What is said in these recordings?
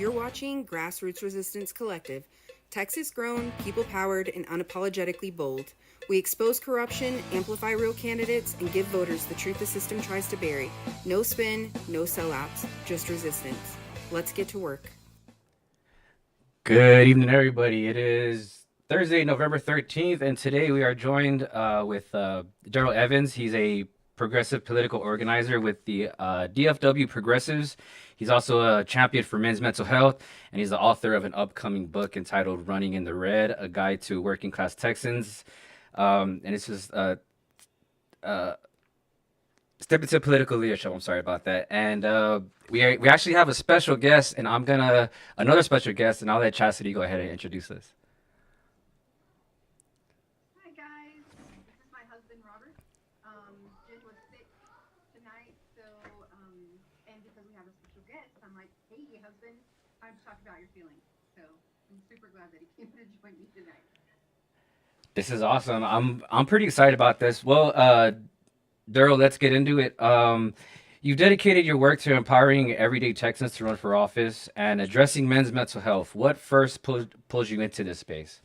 You're watching Grassroots Resistance Collective. Texas grown, people powered, and unapologetically bold. We expose corruption, amplify real candidates, and give voters the truth the system tries to bury. No spin, no sellouts, just resistance. Let's get to work. Good evening, everybody. It is Thursday, November 13th, and today we are joined with Darrel Evans. He's a progressive political organizer with the DFW Progressives. He's also a champion for men's mental health, and he's the author of an upcoming book entitled Running in the Red, A Guide to Working Class Texans. And it's just uh, step into political leadership. I'm sorry about that. And we actually have a special guest, and another special guest, and I'll let Chastity go ahead and introduce us. Hi guys, this is my husband Robert. Jen was sick tonight, so and because we have a special guest, I'm like, hey husband, time to talk about your feelings. So I'm super glad that he came to join me tonight. This is awesome. I'm pretty excited about this. Well, Daryl, let's get into it. You've dedicated your work to empowering everyday Texans to run for office and addressing men's mental health. What first pulls you into this space?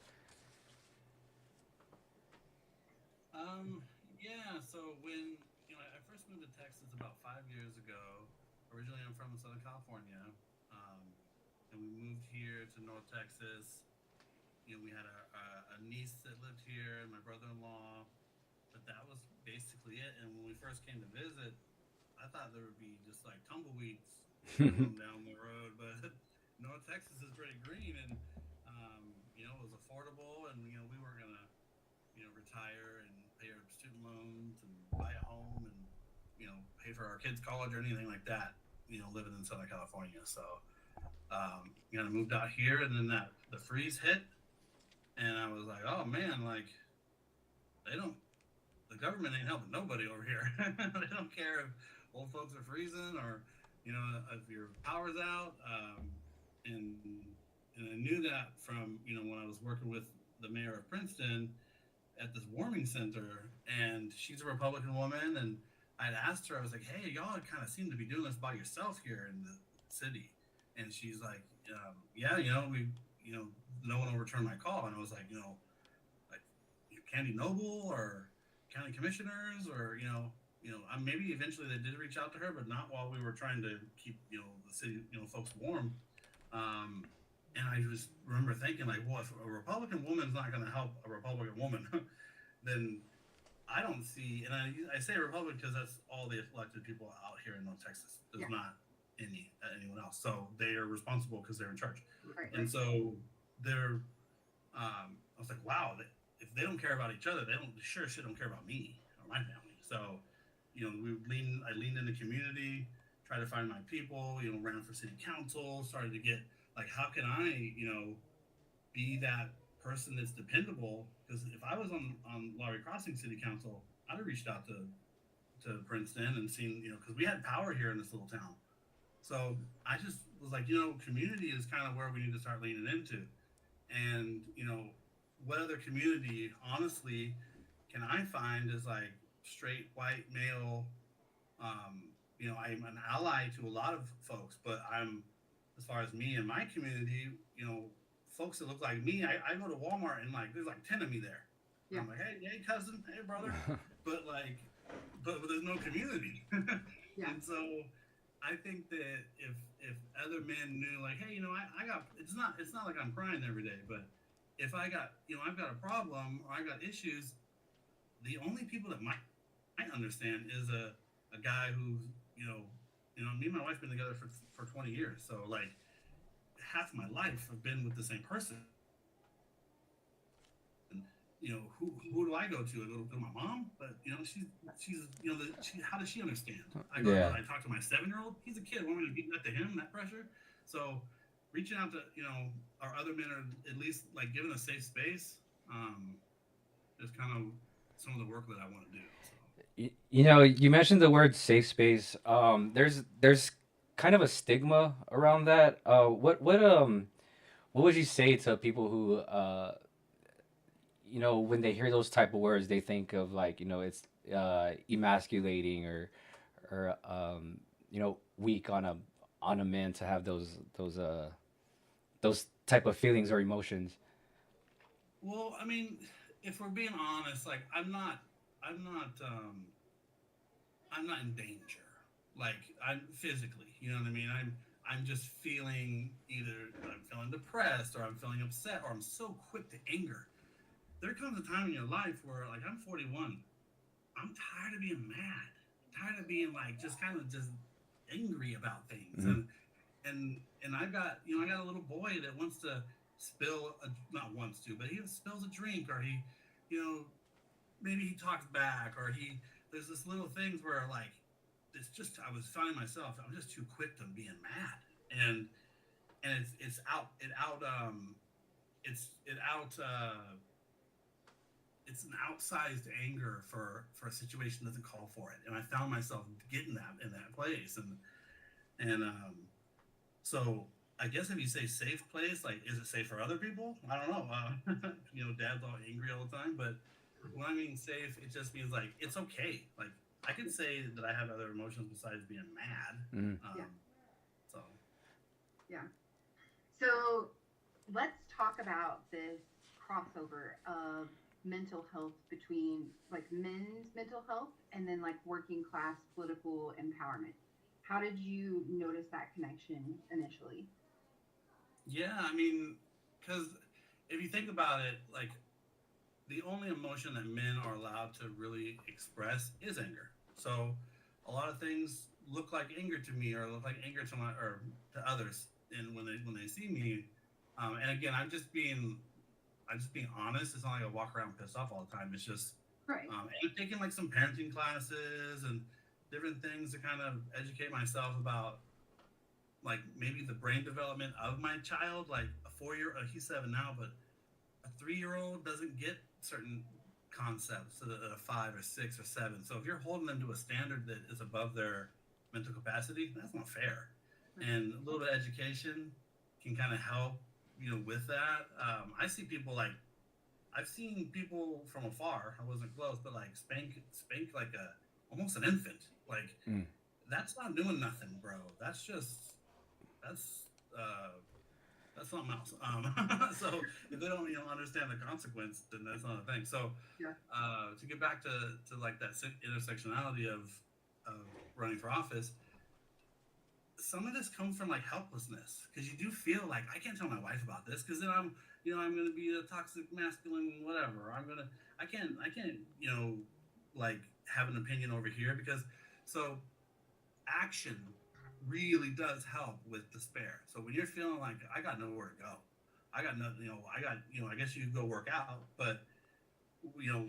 Yeah, so when I first moved to Texas about 5 years ago. Originally, I'm from Southern California, and we moved here to North Texas. We had a niece that lived here and my brother-in-law, but that was basically it. And when we first came to visit, I thought there would be just like tumbleweeds, growing down the road, but North Texas is pretty green, and it was affordable, and we weren't gonna retire and pay our student loans and buy a home and pay for our kids' college or anything like that. Living in Southern California, so I moved out here, and then that the freeze hit, and I was like, oh man, like they don't, the government ain't helping nobody over here. They don't care if old folks are freezing or if your power's out. And and I knew that from when I was working with the mayor of Princeton at this warming center, and she's a Republican woman, and I'd asked her, I was like, "Hey, y'all kind of seem to be doing this by yourself here in the city," and she's like, "Yeah, no one will return my call," and I was like, like Candy Noble or county commissioners or maybe eventually they did reach out to her, but not while we were trying to keep the city folks warm. Um, and I just remember thinking like, well, if a Republican woman's not going to help a Republican woman, then I don't see, and I say Republican because that's all the elected people out here in North Texas. There's Yeah, not anyone else, so they are responsible because they're in charge. right, And right. so they're, I was like, wow, if they don't care about each other, they don't sure shit don't care about me or my family. So, I leaned in the community, tried to find my people. Ran for city council, started to get like, how can I, be that person that's dependable? Because if I was on Lowry Crossing City Council, I'd have reached out to Princeton and seen, because we had power here in this little town. So I just was like, community is kind of where we need to start leaning into. And what other community, honestly, can I find is like straight white male? I'm an ally to a lot of folks, but as far as me and my community, folks that look like me, I go to Walmart and like there's like 10 of me there. And Yeah, I'm like, hey, cousin, hey, brother, but like, but there's no community. yeah, And so I think that if other men knew, like, hey, I got, it's not like I'm crying every day, but if I got, I've got a problem or I got issues, the only people that might understand is a guy who's, me and my wife been together for 20 years, so like half my life I've been with the same person. Who do I go to? I go to my mom, but she's how does she understand? Yeah. I talk to my 7-year old. He's a kid. Want me to beat that to him? That pressure. So reaching out to our other men, are at least like giving a safe space. Is kind of some of the work that I want to do. So You mentioned the word safe space. There's kind of a stigma around that. What would you say to people who when they hear those type of words, they think of like, it's emasculating or weak on a man to have those those type of feelings or emotions. Well, I mean, if we're being honest, like I'm not, I'm not in danger. Like I'm physically, you know what I mean? I'm just feeling either I'm feeling depressed or I'm feeling upset or I'm so quick to anger. There comes a time in your life where like I'm 41. I'm tired of being mad. Tired of being like just kind of just angry about things. Hmm. And I got a little boy that wants to spill a, not wants to, but he spills a drink or he, you know, maybe he talks back or he there's this little things where like it's just I was finding myself I'm just too quick to being mad and it's out it out it's it out it's an outsized anger for a situation that doesn't call for it and I found myself getting that in that place and so I guess if you say safe place like is it safe for other people I don't know you know dad's all angry all the time but when I mean safe, it just means like it's okay. Like I can say that I have other emotions besides being mad. Hmm. Yeah. So Yeah. So let's talk about this crossover of mental health between like men's mental health and then like working class political empowerment. How did you notice that connection initially? yeah, I mean, because if you think about it, like the only emotion that men are allowed to really express is anger. So a lot of things look like anger to me or look like anger to my or to others and when they see me and again I'm just being honest. It's not like I walk around pissed off all the time. It's just Right. and I'm taking like some parenting classes and different things to kind of educate myself about like maybe the brain development of my child. Like a 4 year, he's 7 now, but a 3 year old doesn't get certain concepts that a 5 or 6 or 7. So if you're holding them to a standard that is above their mental capacity, that's not fair. Right. And a little bit of education can kind of help, you know, with that. I see people like I've seen people from afar. I wasn't close, but like spank like a almost an infant. Like Mm. that's not doing nothing, bro. That's just that's uh that's something else. So if they don't, you know, understand the consequence, then that's not a thing. So Yeah. to get back to like that intersectionality of running for office, some of this comes from like helplessness because you do feel like I can't tell my wife about this because then I'm you know I'm gonna be a toxic masculine whatever I'm gonna I can't you know like have an opinion over here because so action really does help with despair. So when you're feeling like I got nowhere to go, I got nothing, you know, I got, you know, I guess you could go work out, but you know,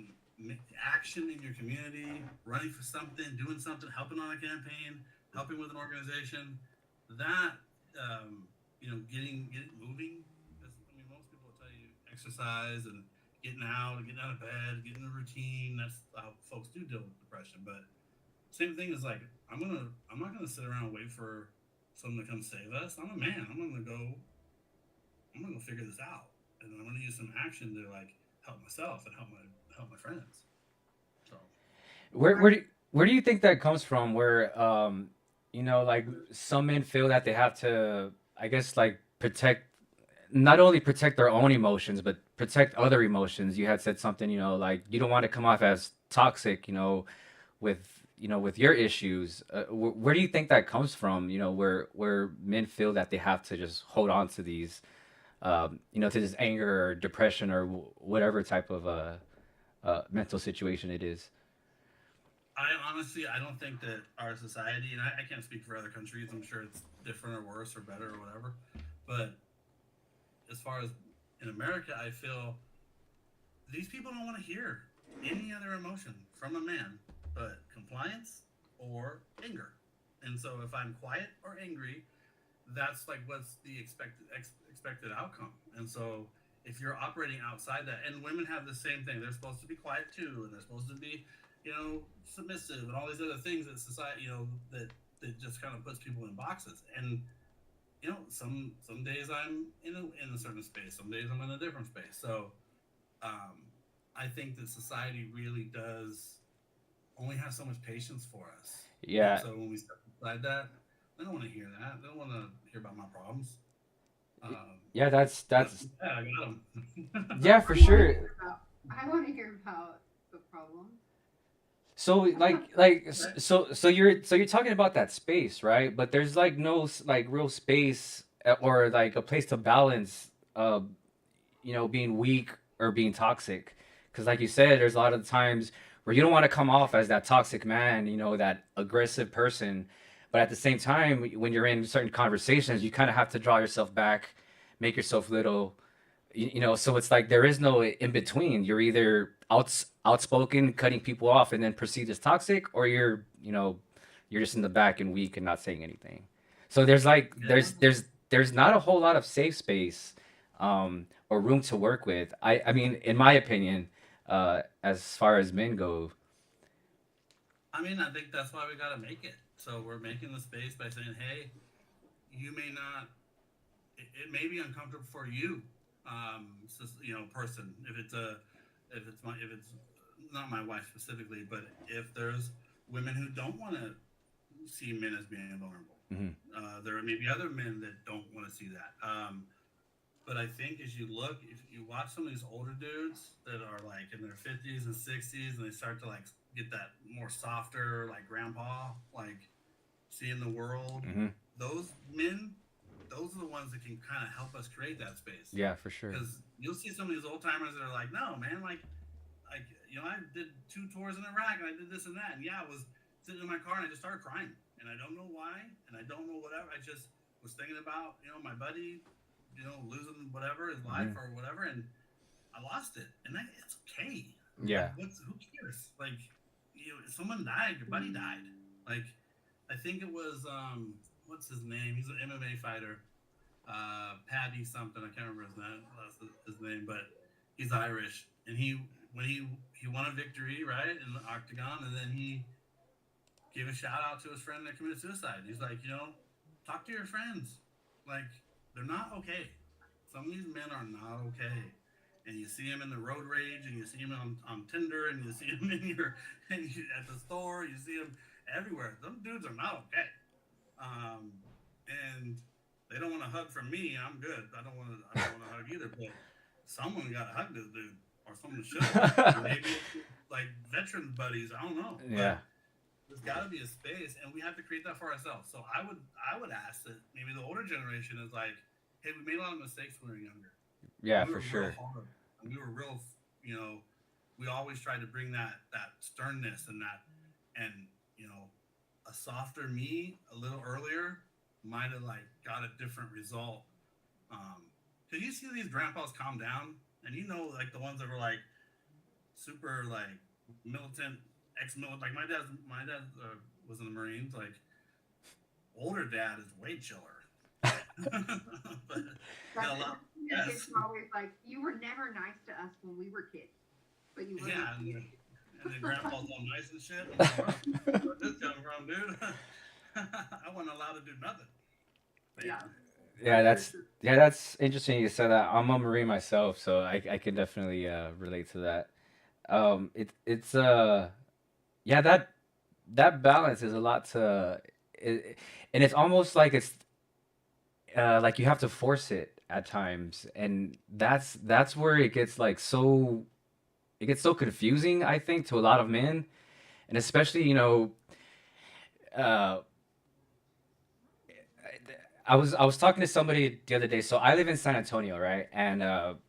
action in your community, running for something, doing something, helping on a campaign, helping with an organization, that you know, getting moving. I mean, most people will tell you exercise and getting out of bed, getting a routine. That's how folks do deal with depression. But same thing is like I'm not gonna sit around and wait for someone to come save us. I'm a man. I'm gonna go figure this out, and I'm gonna use some action to like help myself and help my friends. So Where I where do you think that comes from? Where you know, like some men feel that they have to, I guess, like protect not only protect their own emotions, but protect other emotions. You had said something, you know, like you don't want to come off as toxic, with with your issues. Where do you think that comes from? You know, where men feel that they have to just hold on to these, to this anger or depression or whatever type of mental situation it is. I honestly I don't think that our society and I can't speak for other countries. I'm sure it's different or worse or better or whatever. But as far as in America, I feel these people don't want to hear any other emotion from a man but compliance or anger. And so if I'm quiet or angry, that's like what's the expected outcome. And so if you're operating outside that, and women have the same thing, they're supposed to be quiet too, and they're supposed to be, you know, submissive, and all these other things that society, you know, that just kind of puts people in boxes. And you know, some days I'm in a certain space, some days I'm in a different space. So um, I think that society really does only have so much patience for us. And Yeah, so when we step inside that, they don't want to hear that. They don't want to hear about my problems. Yeah, that's Yeah, I got yeah, them. for sure. I want to hear about the problem. So so you're talking about that space, right? But there's like no like real space or like a place to balance being weak or being toxic. Because like you said, there's a lot of times where you don't want to come off as that toxic man, that aggressive person. But at the same time, when you're in certain conversations, you kind of have to draw yourself back, make yourself little, so it's like there is no in between. You're either outspoken, cutting people off, and then perceived as toxic, or you're just in the back and weak and not saying anything. So there's like Yeah. there's not a whole lot of safe space or room to work with. I mean, in my opinion, as far as men go. I mean, I think that's why we got to make it. So we're making the space by saying, hey, you may not, it may be uncomfortable for you, person. If it's not my wife specifically, but if there's women who don't want to see men as being vulnerable, Mhm. there may be other men that don't want to see that. But I think as you look, if you watch some of these older dudes that are like in their 50s and 60s, and they start to like get that more softer, like grandpa, like seeing the world, Mhm. those men, those are the ones that can kind of help us create that space. Yeah, for sure. Because you'll see some of these old timers that are like, no, man, like I did 2 tours in Iraq and I did this and that, and yeah, I was sitting in my car and I just started crying, and I don't know why, and I don't know whatever. I just was thinking about my buddy, losing whatever his life Mhm. or whatever, and I lost it, and it's okay. Like, Yeah. who cares? Like, someone died, your buddy died. Like, I think it was what's his name? He's an MMA fighter, Paddy something. I can't remember his name, but he's Irish, and he won a victory right in the octagon, and then he gave a shout out to his friend that committed suicide. He's like, talk to your friends. Like, they're not okay. Some of these men are not okay. And you see them in the road rage, and you see them on Tinder, and you see them at the store, you see them everywhere. Them dudes are not okay. Um, and they don't want to hug from me. I'm good. I don't want to hug either. But someone got to hug this dude, or someone should. And maybe it's like veteran buddies. I don't know, but Yeah. there's got to be a space, and we have to create that for ourselves. So I would ask that maybe the older generation is like, hey, we made a lot of mistakes when we were younger, and Yeah, we for were real sure. hard, and we were real, you know, we always tried to bring that sternness and that, and a softer me a little earlier might have like got a different result. Cause you see these grandpas calm down, and like the ones that were like super like militant, ex-militant. Like my dad was in the Marines. Like, older dad is way chiller, but That's a lot. your kids Yes, are always like, you were never nice to us when we were kids, but you were yeah, nice to your kids. and then grandpa's all nice and shit. I'm like, where's this coming from, dude? I wasn't allowed to do nothing. But yeah, Yeah, Yeah, for that's sure. yeah, that's interesting you said that. I'm a Marine myself, so I can definitely relate to that. It's yeah, that balance is a lot it, and it's almost like it's like you have to force it at times, and that's where it gets so confusing, I think, to a lot of men, and especially, uh I was talking to somebody the other day. So I live in San Antonio, right? And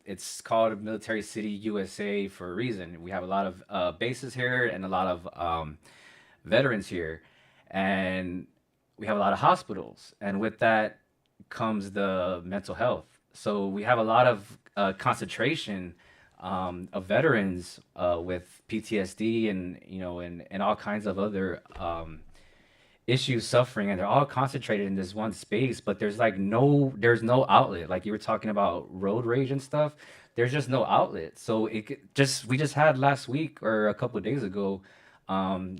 it's called Military City, USA, for a reason. We have a lot of bases here and a lot of veterans here, and we have a lot of hospitals. And with that comes the mental health. So we have a lot of concentration of veterans with PTSD and and all kinds of other issues, suffering, and they're all concentrated in this one space. But there's no outlet. Like you were talking about road rage and stuff. There's just no outlet. So just we just had last week or a couple of days ago, um,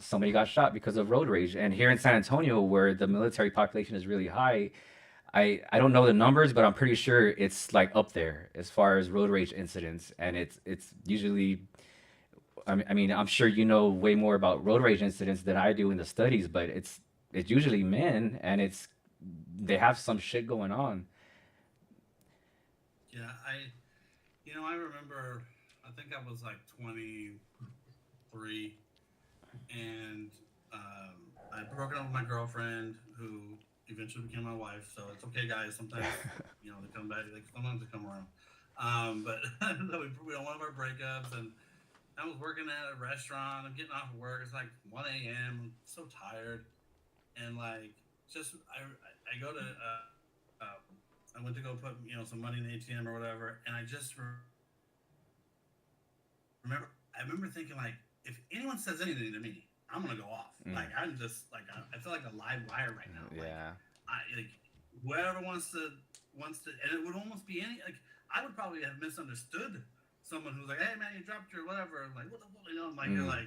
somebody got shot because of road rage. And here in San Antonio, where the military population is really high, I don't know the numbers, but I'm pretty sure it's like up there as far as road rage incidents. And it's usually, I mean, I'm sure you know way more about road rage incidents than I do in the studies, but it's usually men, and they have some shit going on. Yeah, I remember, I think I was like 23, and I'd broken up with my girlfriend, who eventually became my wife. So it's okay, guys. Sometimes, they come back. Like sometimes they come around. But we on one of our breakups, and I was working at a restaurant. I'm getting off of work. It's like 1 a.m. I'm so tired, and like just I go to I went to go put some money in the ATM or whatever, and I remember thinking like, if anyone says anything to me, I'm gonna go off. Like I'm just like I feel like a live wire right now. Like Yeah. like whoever wants to, and it would almost be any like I would probably have misunderstood someone who's like, hey man, you dropped your whatever. Like what the fuck, like you're like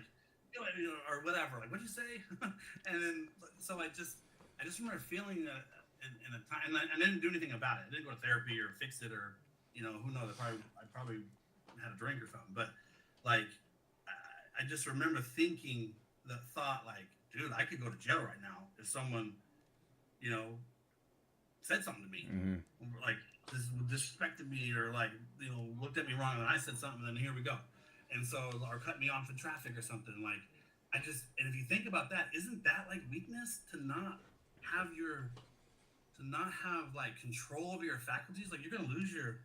or whatever. Like what'd you say? And then so I just remember feeling that in a time, and I didn't do anything about it. I didn't go to therapy or fix it or who knows. I probably had a drink or something, but like I just remember thinking the thought like, dude, I could go to jail right now if someone, you know, said something to me, like this disrespected me or like looked at me wrong and I said something, and then here we go, and so or cut me off in traffic or something. Like and if you think about that, isn't that like weakness to not have like control over your faculties? Like you're gonna lose your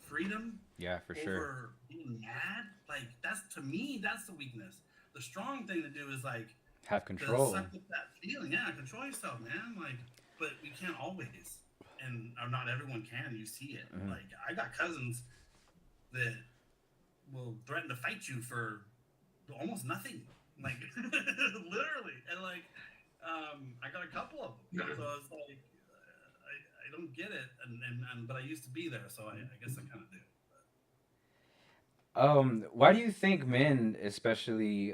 freedom. Yeah, for sure. Over being mad, like that's to me that's the weakness. The strong thing to do is like Have to control. suck up that feeling. Yeah, control yourself, man. Like, but you can't always, and or not everyone can. You see it. Like I got cousins that will threaten to fight you for almost nothing, like literally, and like I got a couple of them. So it's like I don't get it, and but I used to be there, so I guess I kind of do. Why do you think men especially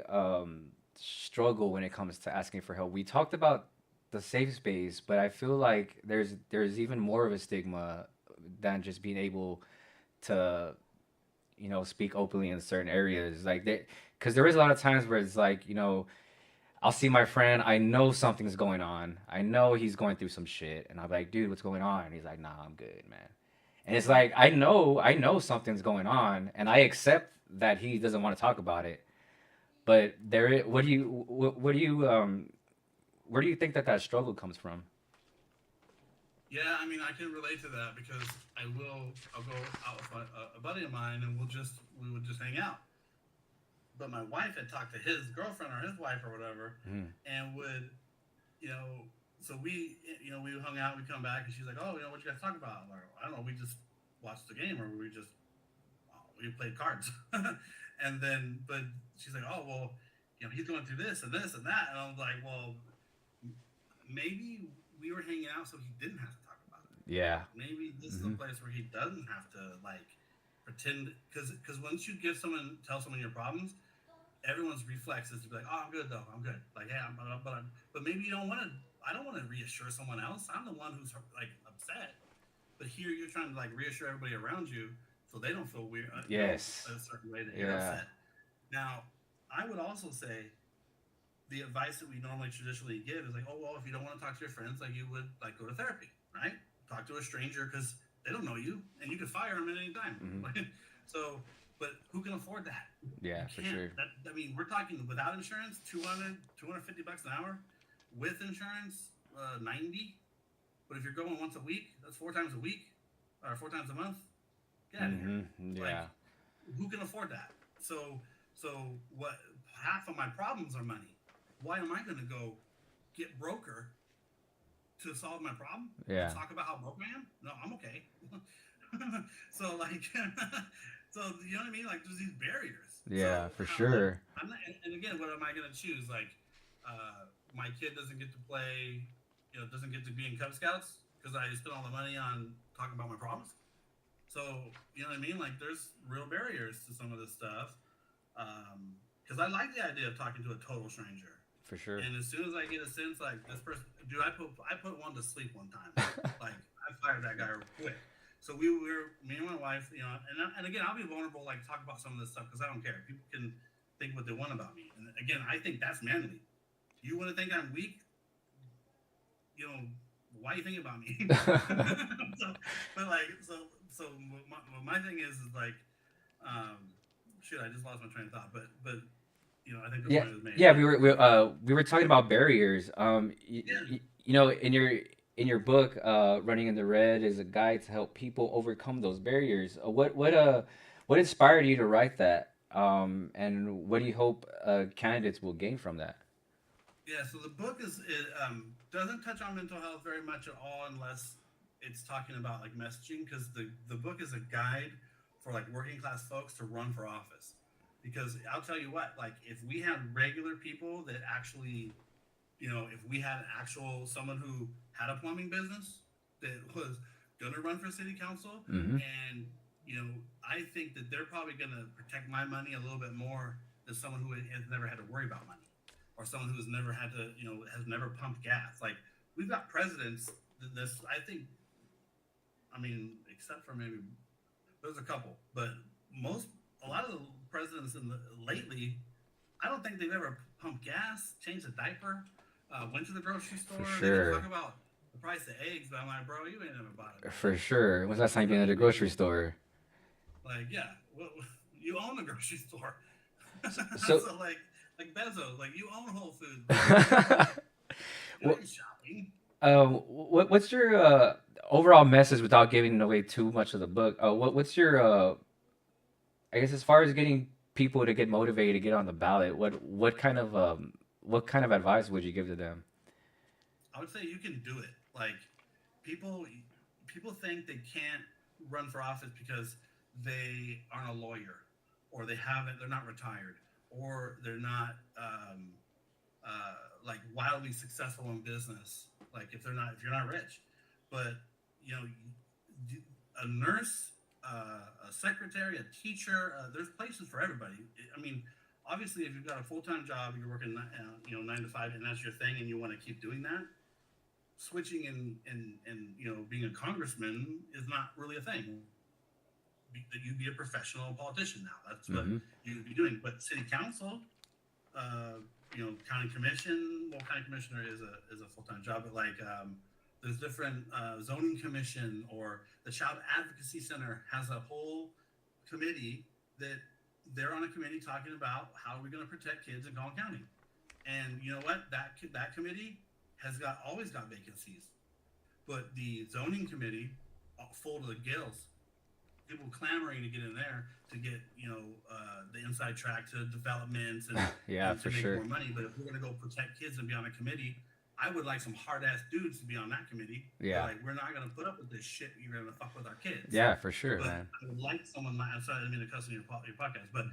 struggle when it comes to asking for help? We talked about the safe space, but I feel like there's even more of a stigma than just being able to, speak openly in certain areas. Like because there is a lot of times where it's like, I'll see my friend, I know something's going on. I know he's going through some shit, and I'm like, dude, what's going on? And he's like, nah, I'm good, man. And it's like I know something's going on, and I accept that he doesn't want to talk about it. But where do you think that struggle comes from? Yeah, I mean, I can relate to that because I'll go out with a buddy of mine, and we would just hang out. But my wife had talked to his girlfriend or his wife or whatever, and would, so we hung out, we come back, and she's like, oh, what you guys talk about? I'm like, I don't know, we just watched the game, or we played cards. And then, but she's like, oh, well, he's going through this and this and that. And I was like, well, maybe we were hanging out so he didn't have to talk about it. Yeah. Maybe this is a place where he doesn't have to like pretend, because once you tell someone your problems, everyone's reflex is to be like, oh, I'm good though, I'm good. Like, hey, but maybe you don't want to. I don't want to reassure someone else. I'm the one who's like upset. But here you're trying to like reassure everybody around you so they don't feel weird. Yes. A certain way that you're upset. Now, I would also say the advice that we normally traditionally give is like, oh, well, if you don't want to talk to your friends, like you would like go to therapy, right? Talk to a stranger because they don't know you and you can fire them at any time. So, but who can afford that? Yeah, for sure. I mean, we're talking without insurance, $250 an hour. With insurance, 90. But if you're going once a week, that's 4 times a week or 4 times a month. Get out of here. Yeah. Like, who can afford that? So what? Half of my problems are money. Why am I going to go get broker to solve my problem? Yeah. Talk about how broke I am? No, I'm okay. So like, so you know what I mean? Like, there's these barriers. Yeah, so, for sure. And again, what am I going to choose? Like, my kid doesn't get to play, doesn't get to be in Cub Scouts because I spent all the money on talking about my problems. So, you know what I mean? Like, there's real barriers to some of this stuff. Because I like the idea of talking to a total stranger. For sure. And as soon as I get a sense, like, this person, dude, I put one to sleep one time. Like, I fired that guy quick. So me and my wife, and again, I'll be vulnerable, like, talk about some of this stuff because I don't care. People can think what they want about me. And again, I think that's manly. You want to think I'm weak? why you think about me? so, but like, so my thing is like, shit, I just lost my train of thought. But I think the Yeah, point was made. yeah, But we were talking about barriers. yeah, In your book, Running in the Red is a guide to help people overcome those barriers. What inspired you to write that? And what do you hope candidates will gain from that? yeah. So the book it doesn't touch on mental health very much at all, unless it's talking about like messaging, because the book is a guide for like working class folks to run for office. Because I'll tell you what, like if we had regular people that actually, if we had someone who had a plumbing business that was going to run for city council, Mm-hmm. and I think that they're probably going to protect my money a little bit more than someone who has never had to worry about money, or someone who has never had to, has never pumped gas. Like we've got presidents. This, I think, I mean, except for maybe there's a couple, but a lot of the presidents lately, I don't think they've ever pumped gas, changed a diaper, went to the grocery For store. They can talk sure. about the price of eggs, but I'm like, bro, you ain't never bought it For before. sure. When's the last time You you've been know at what a I mean? grocery store? Like, yeah, well, you own the grocery store. So, So like Bezos, like you own Whole Foods, bro. You what ain't shopping. what's your overall message without giving away too much of the book? What's your I guess as far as getting people to get motivated to get on the ballot, what kind of advice would you give to them? I would say you can do it. Like people people think they can't run for office because they aren't a lawyer, or they're not retired, or they're not like wildly successful in business, like if you're not rich. But you know a nurse, a secretary, a teacher, there's places for everybody. I mean, obviously if you've got a full-time job, you're working 9 to 5, and that's your thing, and you want to keep doing that, switching and being a congressman is not really a thing. That you be a professional politician now. That's what Mm-hmm. you'd be doing. But city council, county commission. Well, county commissioner is a full time job, but like there's different zoning commission, or the child advocacy center has a whole committee that they're on a committee talking about how are we going to protect kids in Collin County. And you know what? That committee has got always got vacancies, but the zoning committee full to the gills. People clamoring to get in there to get the inside track to developments Yeah, and to for make sure. more money. But if we're gonna go protect kids and be on a committee, I would like some hard ass dudes to be on that committee. Yeah. Like we're not gonna put up with this shit. You're gonna fuck with our kids. Yeah, for sure, But man. I would like someone. I'm sorry, I didn't mean to cuss in your podcast, but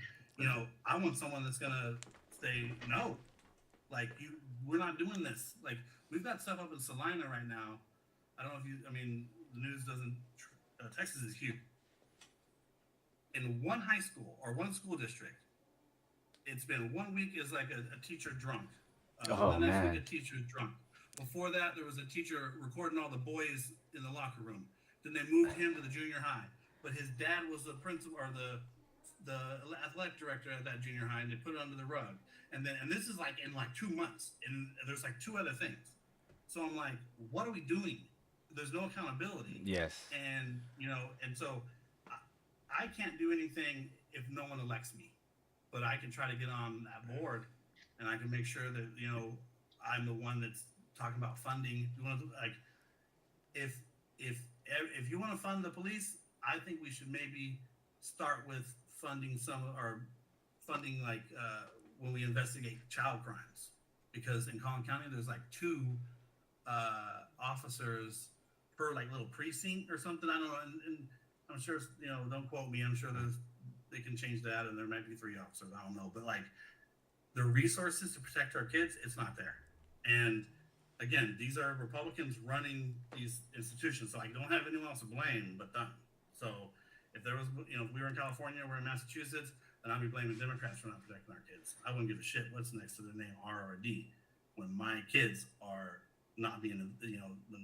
I want someone that's gonna say no. Like we're not doing this. Like we've got stuff up in Salina right now. I don't know if you. I mean, the news doesn't. Texas is huge. In one high school or one school district, it's been 1 week is like a teacher drunk. Oh The next week, man. a teacher is drunk. Before that, there was a teacher recording all the boys in the locker room. Then they moved him to the junior high. But his dad was the principal or the athletic director at that junior high, and they put it under the rug. And this is like in like 2 months, and there's like two other things. So I'm like, what are we doing? There's no accountability, Yes. and so I can't do anything if no one elects me, but I can try to get on that board, and I can make sure that I'm the one that's talking about funding. You want to like if if you want to fund the police, I think we should maybe start with funding some or funding like when we investigate child crimes, because in Collin County there's like two officers per like little precinct or something. I don't know, and I'm sure don't quote me. I'm sure they can change that, and there might be 3 officers. I don't know, but like the resources to protect our kids, it's not there. And again, these are Republicans running these institutions, so I don't have anyone else to blame but them. So if there was, if we were in California, we're in Massachusetts, then I'd be blaming Democrats for not protecting our kids. I wouldn't give a shit what's next to the name R or D when my kids are not being,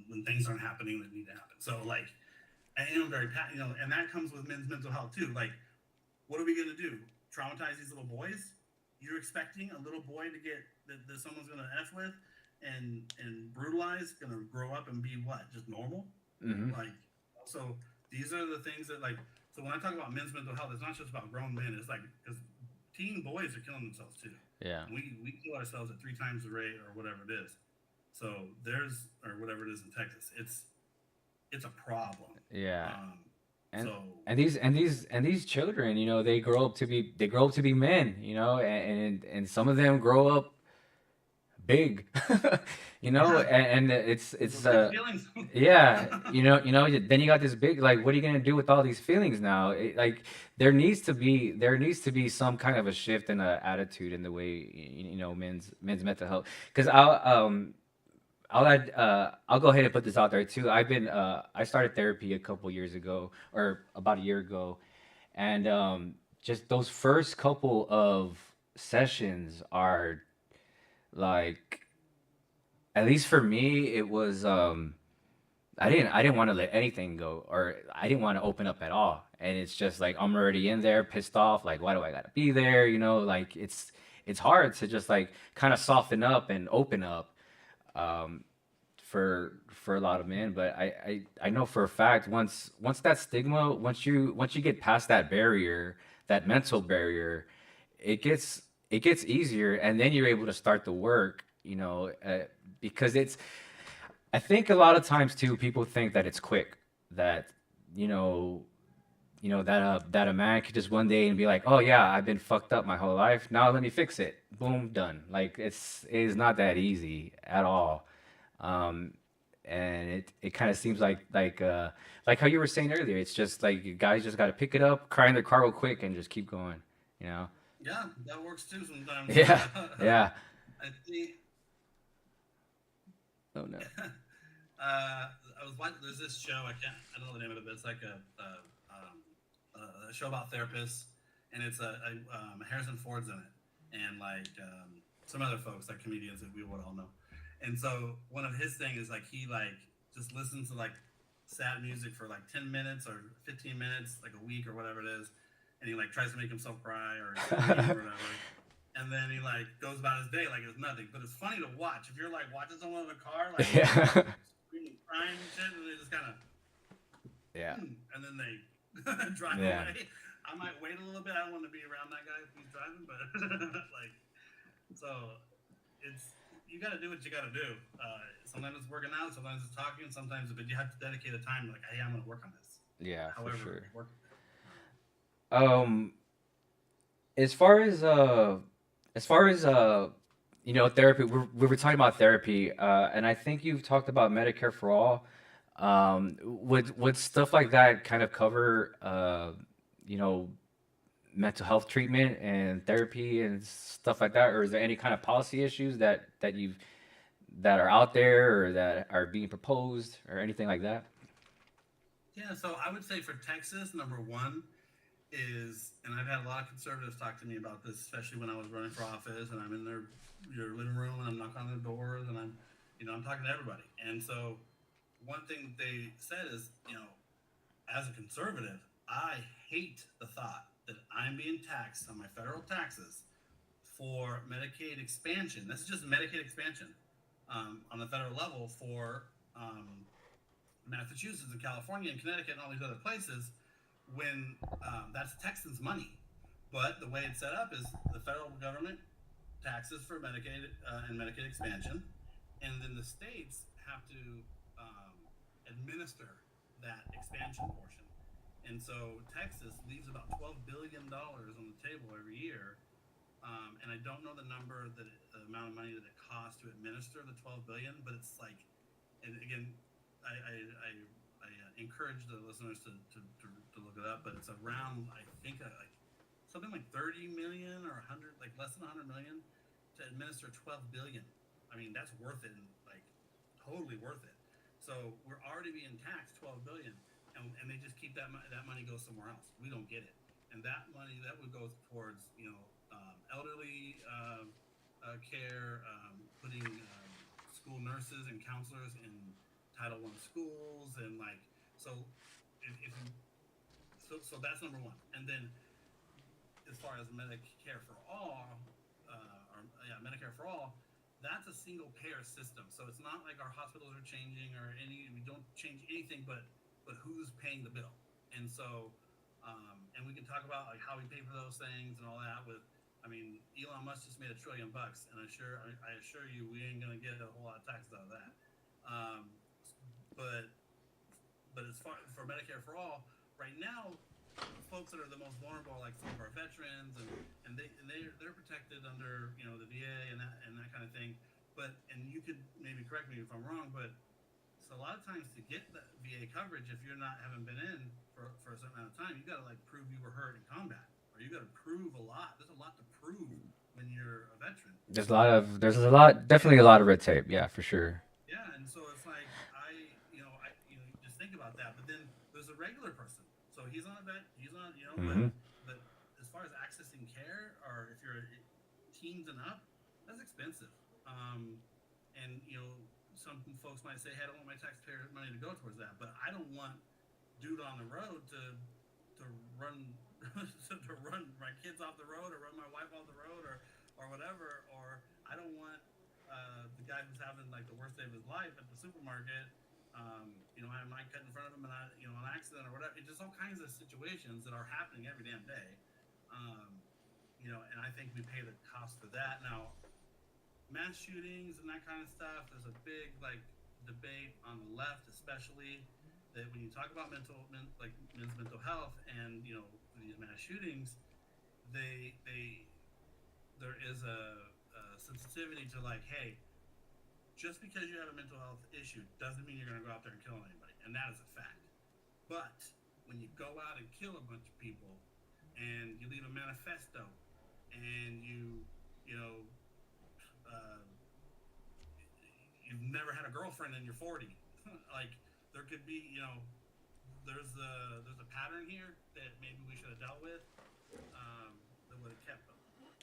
when things aren't happening that need to happen. So like, I am very, and that comes with men's mental health too. Like, what are we gonna do? Traumatize these little boys? You're expecting a little boy to get that someone's gonna f with, and brutalized gonna grow up and be what? Just normal? Hmm. Like, so these are the things that like. So when I talk about men's mental health, it's not just about grown men. It's like because teen boys are killing themselves too. Yeah. We kill ourselves at 3 times the rate or whatever it is. So there's or whatever it is in Texas. It's a problem. Yeah. Um, and so and these children, they grow up to be men, and some of them grow up big, yeah, and with it's big feelings. yeah, then you got this big, like, what are you gonna do with all these feelings now? Like, there needs to be some kind of a shift in the attitude in the way, men's mental health. Because I'll go ahead and put this out there too. I started therapy a couple years ago, or about a year ago, and just those first couple of sessions are like, at least for me, it was I didn't want to let anything go, or I didn't want to open up at all. And it's just like I'm already in there, pissed off. Like, why do I gotta be there? Like, it's hard to just like kind of soften up and open up, um, for a lot of men. But I know for a fact, once that stigma, once you get past that barrier, that mental barrier, it gets easier, and then you're able to start the work. Because I think a lot of times too, people think that it's quick, that you know, that a man could just one day and be like, "Oh yeah, I've been fucked up my whole life. Now let me fix it. Boom, done." Like, it is not that easy at all. Um, and it kind of seems like how you were saying earlier. It's just like you guys just got to pick it up, cry in their car real quick, and just keep going. You know? Yeah, that works too sometimes. Yeah, yeah. I think Oh no. I was watching. There's this show. I don't know the name of it, but it's like a show about therapists, and it's Harrison Ford's in it, and like some other folks, like comedians that we would all know. And so one of his thing is like he like just listens to like sad music for like 10 minutes or 15 minutes, like a week or whatever it is, and he like tries to make himself cry or scream or whatever. And then he like goes about his day like it's nothing. But it's funny to watch if you're like watching someone in the car like Yeah. screaming, crying and shit, and they just kind of Yeah. and then they drive Yeah. away. I might wait a little bit. I don't want to be around that guy if he's driving, but like, so it's you got to do what you got to do. Sometimes it's working out, sometimes it's talking, sometimes, but you have to dedicate a time like, hey, I'm going to work on this. Yeah, for However, sure. work. Um, as far as therapy, we were talking about therapy, and I think you've talked about Medicare for all. Would stuff like that kind of cover, you know, mental health treatment and therapy and stuff like that, or is there any kind of policy issues that are out there or that are being proposed or anything like that? Yeah, so I would say for Texas, number one is, and I've had a lot of conservatives talk to me about this, especially when I was running for office, and I'm in your living room, and I'm knocking on their doors, and I'm talking to everybody. And so, one thing they said is, as a conservative, I hate the thought that I'm being taxed on my federal taxes for Medicaid expansion. This is just Medicaid expansion on the federal level for Massachusetts and California and Connecticut and all these other places when that's Texans' money. But the way it's set up is the federal government taxes for Medicaid and Medicaid expansion, and then the states have to administer that expansion portion. And so Texas leaves about $12 billion on the table every year. And I don't know the amount of money that it costs to administer the 12 billion, but it's like, and again, I encourage the listeners to look it up, but it's around, I think, like something like 30 million or 100, like less than 100 million to administer 12 billion. I mean, that's worth it, and like totally worth it. So we're already being taxed 12 billion, and they just keep that money go somewhere else. We don't get it, and that money that would go towards elderly care, putting school nurses and counselors in Title I schools, and like so. So that's number one, and then as far as Medicare for all, Medicare for all, that's a single payer system. So it's not like our hospitals are changing or we don't change anything, but who's paying the bill. And so, and we can talk about like how we pay for those things and all that with, I mean, Elon Musk just made $1 trillion, and I assure you, we ain't gonna get a whole lot of taxes out of that. But as far for Medicare for all, right now, folks that are the most vulnerable, like some of our veterans, and they're protected under the VA and that kind of thing. And you could maybe correct me if I'm wrong, but so a lot of times to get the VA coverage, if you're not haven't been in for a certain amount of time, you got to like prove you were hurt in combat, or you got to prove a lot. There's a lot to prove when you're a veteran. Definitely a lot of red tape. Yeah, for sure. Yeah, and so it's like just think about that. But then there's a regular person. So he's on a vet. He's on Mm-hmm. but as far as accessing care, or if you're teens and up, that's expensive. And some folks might say, "Hey, I don't want my taxpayer money to go towards that," but I don't want dude on the road to run to run my kids off the road, or run my wife off the road, or whatever. Or I don't want the guy who's having like the worst day of his life at the supermarket. I might cut in front of him and an accident or whatever. It's just all kinds of situations that are happening every damn day. And I think we pay the cost for that. Now, mass shootings and that kind of stuff, there's a big like debate on the left, especially, that when you talk about men's mental health and these mass shootings, there is a sensitivity to like, hey, just because you have a mental health issue doesn't mean you're going to go out there and kill anybody, and that is a fact. But when you go out and kill a bunch of people, and you leave a manifesto, and you've never had a girlfriend and you're 40, like there could be, there's a pattern here that maybe we should have dealt with, that would have kept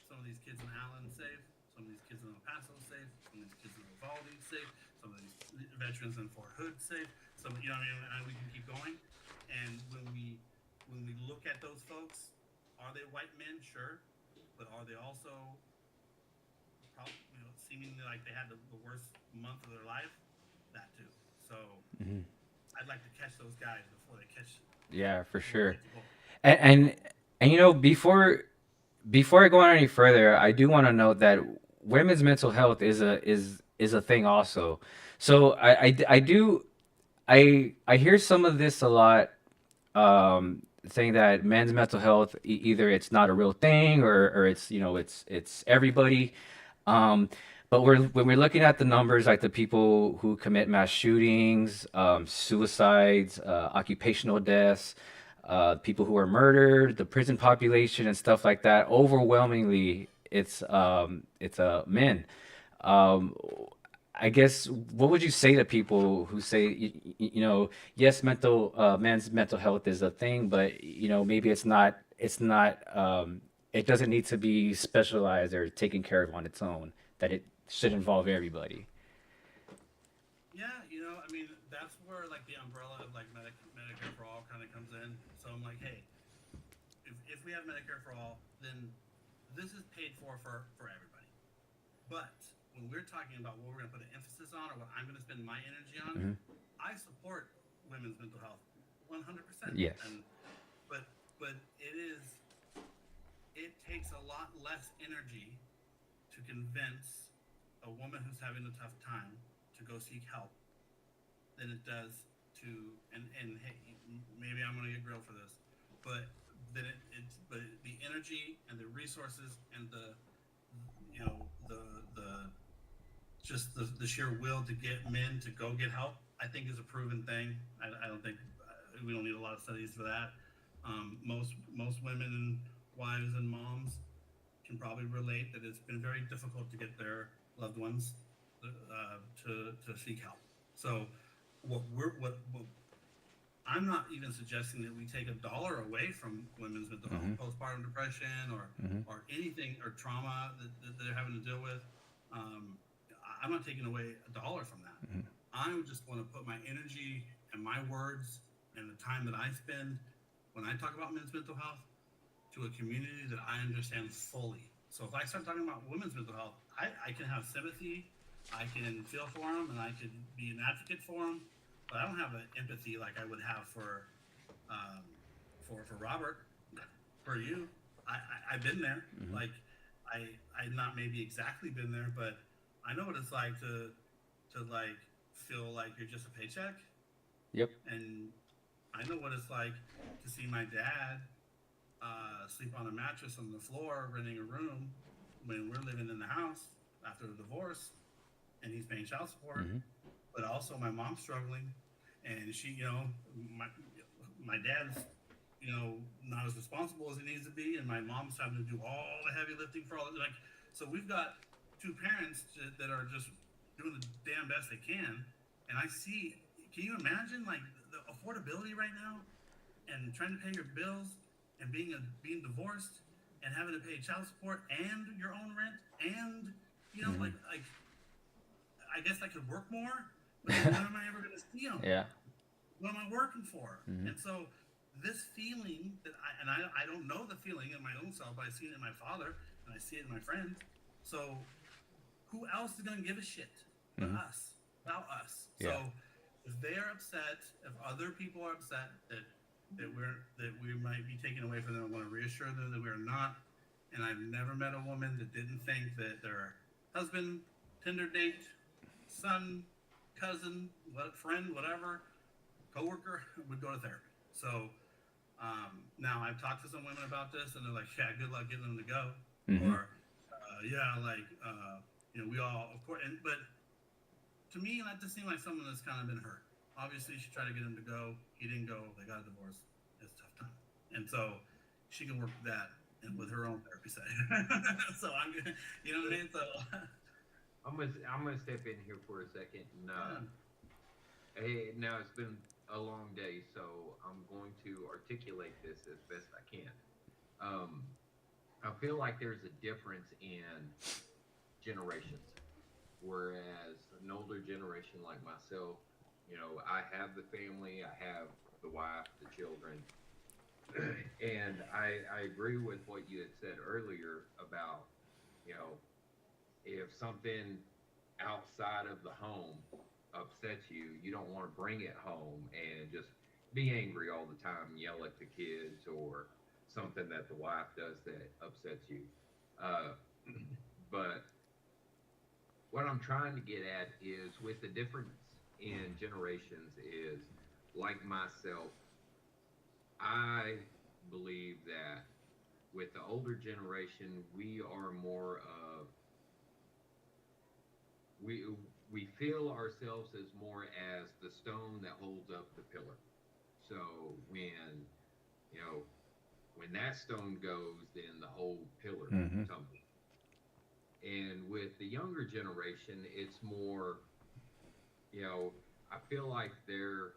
some of these kids in Allen safe, some of these kids in El Paso safe, some of these kids in Uvalde safe, some of these veterans in Fort Hood safe. Some, and we can keep going. And when we look at those folks, are they white men? Sure, but are they also seemingly like they had the worst month of their life? That too. So I'd like to catch those guys before they catch. Yeah, for sure. And before I go on any further, I do want to note that women's mental health is a thing also. So I hear some of this a lot, saying that men's mental health, either it's not a real thing, or it's everybody. Um, but when we're looking at the numbers, like the people who commit mass shootings, suicides, occupational deaths, people who are murdered, the prison population and stuff like that, overwhelmingly it's men. Um, I guess, what would you say to people who say, yes, men's mental health is a thing, but maybe it doesn't need to be specialized or taken care of on its own, that it should involve everybody. Yeah, I mean, that's where like the umbrella of like Medicare for all kind of comes in. So I'm like, hey, if we have Medicare for all, then this is paid for everybody. But when we're talking about what we're going to put an emphasis on, or what I'm going to spend my energy on, Hmm. I support women's mental health 100%. Yes. But it takes a lot less energy to convince a woman who's having a tough time to go seek help than it does to, and hey, maybe I'm going to get grilled for this, but but the energy and the resources and the just the sheer will to get men to go get help, I think, is a proven thing. I don't think we don't need a lot of studies for that. Most women and wives and moms can probably relate that it's been very difficult to get their loved ones to seek help. So what I'm not even suggesting that we take $1 away from women's mental health, postpartum depression, or anything, or trauma that they're having to deal with. I'm not taking away $1 from that. I just want to put my energy and my words and the time that I spend when I talk about men's mental health to a community that I understand fully. So if I start talking about women's mental health, I can have sympathy I can feel for them and I can be an advocate for them, but I don't have an empathy like I would have um, for Robert, for you. I've been there. Mm-hmm. Like I not maybe exactly been there, but I know what it's like to like feel like you're just a paycheck, Yep. and I know what it's like to see my dad sleep on a mattress on the floor, renting a room when we're living in the house after the divorce, and he's paying child support. Mm-hmm. But also, my mom's struggling, and she, my dad's, not as responsible as he needs to be, and my mom's having to do all the heavy lifting for all like. So we've got two parents that are just doing the damn best they can, and I see. Can you imagine like the affordability right now, and trying to pay your bills, and being divorced, and having to pay child support and your own rent, and Mm-hmm. like I guess I could work more, but then when am I ever going to see them? Yeah. What am I working for? Mm-hmm. And so this feeling that I don't know the feeling in my own self, but I see it in my father and I see it in my friends. So who else is going to give a shit but Mm-hmm. us, about us? Yeah. So if they're upset, if other people are upset that we might be taken away from them, I want to reassure them that we're not. And I've never met a woman that didn't think that their husband, Tinder date, son, cousin, friend, whatever, coworker would go to therapy. So now I've talked to some women about this, and they're like, "Yeah, good luck getting them to go," Mm-hmm. or "Yeah, like we all, of course." But to me, that just seemed like someone that's kind of been hurt. Obviously, she tried to get him to go. He didn't go. They got a divorce. It's a tough time, and so she can work with that and with her own therapy setting. So I'm gonna, you know what I mean? So I'm gonna step in here for a second. And, hey, now it's been a long day, so I'm going to articulate this as best I can. Um, I feel like there's a difference in generations. Whereas an older generation like myself, I have the family, I have the wife, the children, and I agree with what you had said earlier about, you know, if something outside of the home upsets you, you don't want to bring it home and just be angry all the time, yell at the kids, or something that the wife does that upsets you. Uh, but what I'm trying to get at is with the difference in generations is like myself, I believe that with the older generation, we are more of we we feel ourselves as more as the stone that holds up the pillar. So you know when that stone goes, then the whole pillar Mm-hmm. tumbles. And with the younger generation, it's more, you know, I feel like they're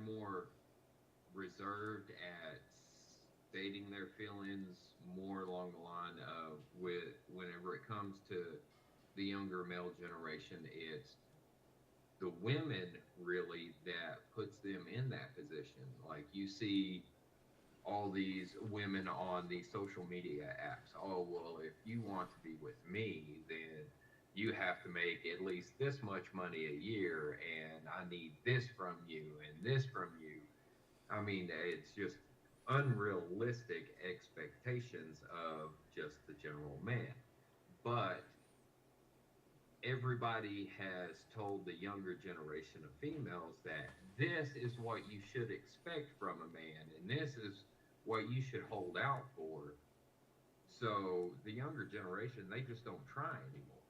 more reserved at stating their feelings, more along the line of with whenever it comes to the younger male generation, it's the women really that puts them in that position. Like you see all these women on these social media apps. Oh, well, if you want to be with me, then you have to make at least this much money a year, and I need this from you and this from you. I mean, it's just unrealistic expectations of just the general man. But everybody has told the younger generation of females that this is what you should expect from a man and this is what you should hold out for. So the younger generation, they just don't try anymore.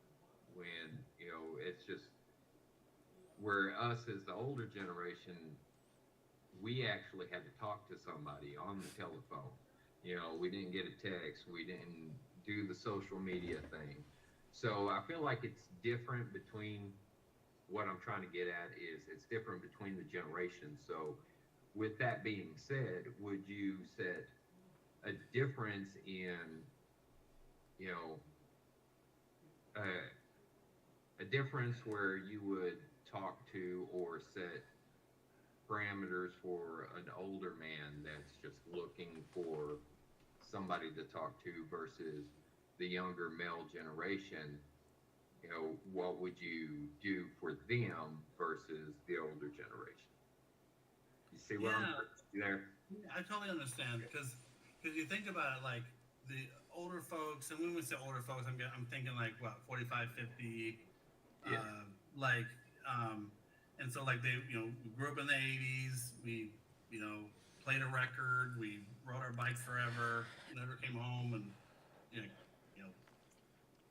When, it's just where us as the older generation, we actually had to talk to somebody on the telephone. We didn't get a text, we didn't do the social media thing. So I feel like it's different between what I'm trying to get at is it's different between the generations. So with that being said, would you set a difference in, you know, uh, a difference where you would talk to or set parameters for an older man that's just looking for somebody to talk to versus the younger male generation what would you do for them versus the older generation? You see what I'm Yeah, there? I totally understand because you think about it, like the older folks, and when we say older folks, I'm thinking like what 45, 50, Yeah, like and so like they we grew up in the 80s. We you know played a record. We rode our bikes forever. Never came home and you know you know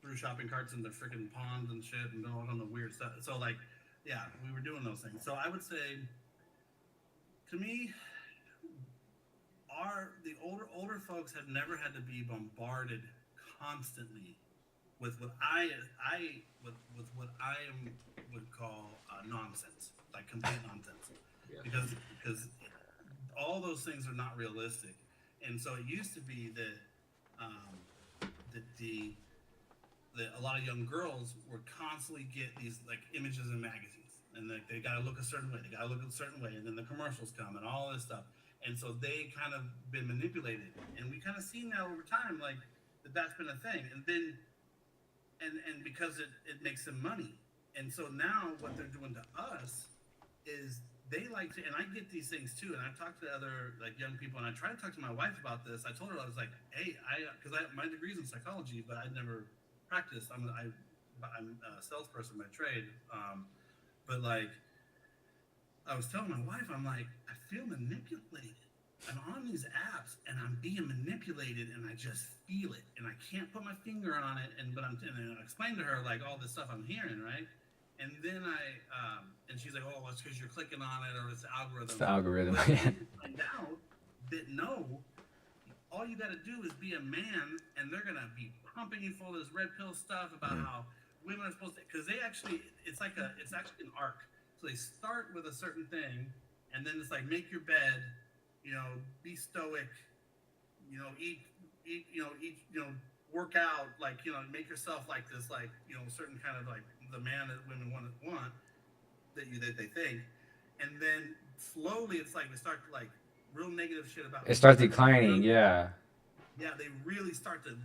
threw shopping carts in the freaking ponds and shit and all on the weird stuff. So like yeah, we were doing those things. So I would say to me the older folks have never had to be bombarded constantly with what with what I am would call nonsense, like complete nonsense, yeah, because all those things are not realistic, and so it used to be that that that a lot of young girls would constantly get these like images in magazines, and like they got to look a certain way, they got to look a certain way, and then the commercials come and all this stuff, and so they kind of been manipulated, and we kind of seen that over time, like that's been a thing, and then and because it makes them money. And so now what they're doing to us is they like to, and I get these things too, and I've talked to other like young people, and I try to talk to my wife about this. I told her, I was like, hey, because my degree's in psychology, but I'd never practiced. I'm a salesperson by trade, but like I was telling my wife, I'm like, I feel manipulated. I'm on these apps and I'm being manipulated and I just feel it and I can't put my finger on it. And I explained to her like all this stuff I'm hearing, right? And then and she's like, oh, it's because you're clicking on it or it's the It's algorithm. the algorithm. But then you find out that no, all you got to do is be a man and they're going to be pumping you full of this red pill stuff about how women are supposed to, because it's actually an arc. So they start with a certain thing and then it's like, make your bed, be stoic, work out, like, make yourself like this, like, certain kind of like the man that women want that they think. And then slowly it's like we start to like real negative shit about It men. starts declining. Yeah. Yeah, they really start to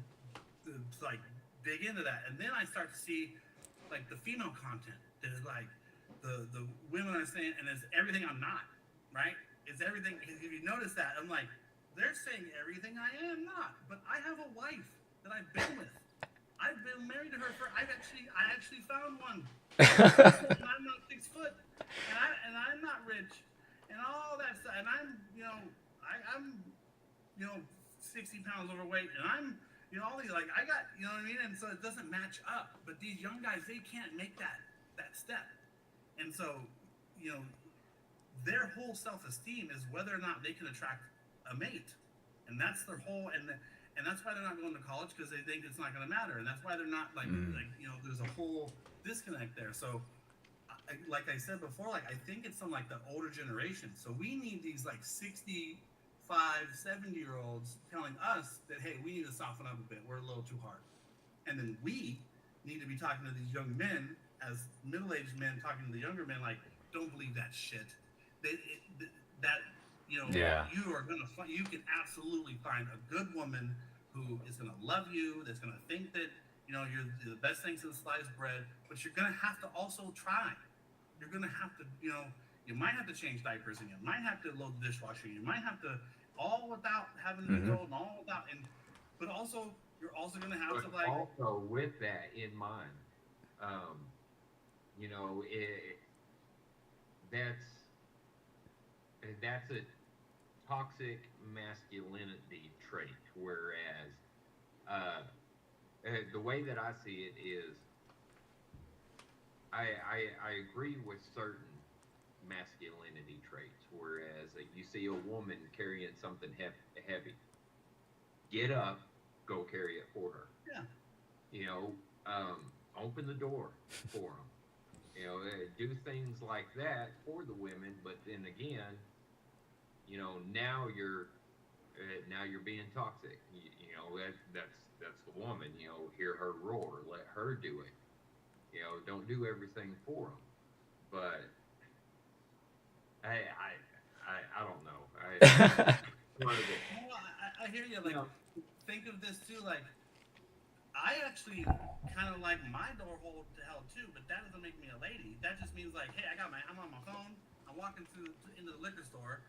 like dig into that. And then I start to see like the female content that is like the women are saying, and it's everything I'm not, right? It's everything. If you notice that, I'm like, they're saying everything I am not, but I have a wife that I've been with. I've been married to her I actually found one. And I'm not 6 foot, and I'm not rich, and all that stuff. And I'm 60 pounds overweight, and I'm all these like I got what I mean. And so it doesn't match up. But these young guys, they can't make that step, and so their whole self-esteem is whether or not they can attract a mate, and that's their whole and that's why they're not going to college because they think it's not going to matter, and that's why they're not like there's a whole disconnect there. So like I said before, like I think it's some like the older generation. So we need these like 65, 70-year-olds telling us that hey, we need to soften up a bit. We're a little too hard, and then we need to be talking to these young men as middle-aged men talking to the younger men like, don't believe that shit. That Yeah. you can absolutely find a good woman who is gonna love you, that's gonna think that you're the best thing since sliced bread, but you're gonna have to also try. You're gonna have to you might have to change diapers and you might have to load the dishwasher. You might have to all without having to be told and all without but also you're also gonna have to like also with that in mind, that's that's a toxic masculinity trait. Whereas the way that I see it is, I agree with certain masculinity traits. Whereas you see a woman carrying something heavy, get up, go carry it for her. yeah. Open the door for them. Do things like that for the women. But then again, now you're being toxic. That's the woman. Hear her roar, let her do it. Don't do everything for them. But I don't know. Well, I hear you. Like, think of this too. Like, I actually kind of like my door hold to hell too, but that doesn't make me a lady. That just means like, hey, I'm on my phone. I'm walking into the liquor store.